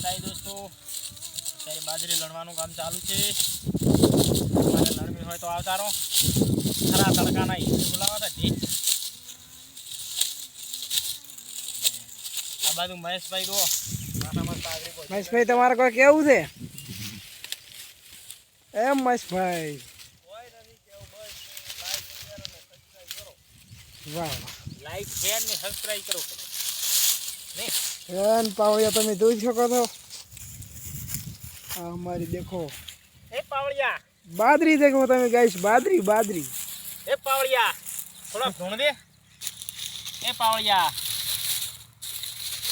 માતાજી દોસ્તો, અત્યારે બાજરી લણવાનું કામ ચાલુ છે. તમારે લણવી હોય તો આવતા રહો. ખરા તડકાના હિસ્સે બોલાવા હતા ઢીક. આ બાજુ મહેશભાઈ જો નાના મસ્ત આગળ કોઈ મહેશભાઈ તમારે કોઈ કેવું છે? એમ મહેશભાઈ વાહ લાઈક શેર ને સબસ્ક્રાઇબ કરો ને. એન પાવડિયા તમે જોઈ શકો છો. આ અમારી દેખો એ પાવળિયા, બાદરી દેખો તમે ગાઈસ, બાદરી બાદરી. એ પાવળિયા થોડા ધોણ દે. એ પાવળિયા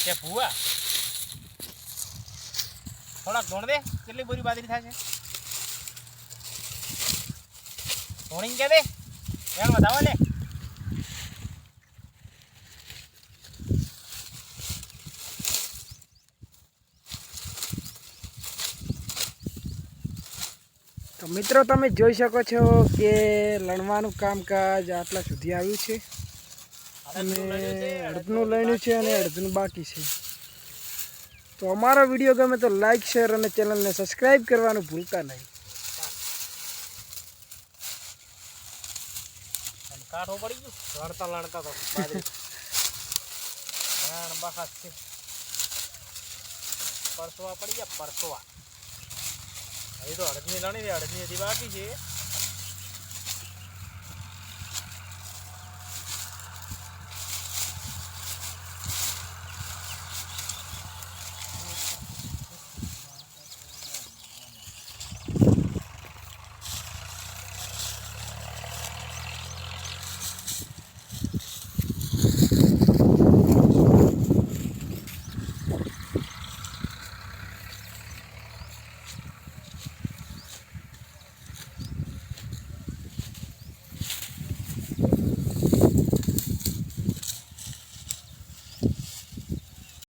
કે ભૂવા થોડાક ધોણ દે. કેટલી બોરી બાજરી થાય છે ધોણી કે દે એમ વધાવો ને. તો મિત્રો તમે જોઈ શકો છો કે લણવાનું કામકાજ આટલા સુધી આવ્યું છે અને અડધનું લણ્યું છે અને અડધનું બાકી છે. તો અમારો વિડીયો ગમે તો લાઈક શેર અને ચેનલને સબસ્ક્રાઈબ કરવાનું ભૂલતા નહીં. કાઠો પડી ગયું લણતા લણતા તો બાજરી બખાસ છે. પરસોવા પડી ગયા પરસોવા. હવે તો અડદની લણી છે, અડદની હજી બાકી છે.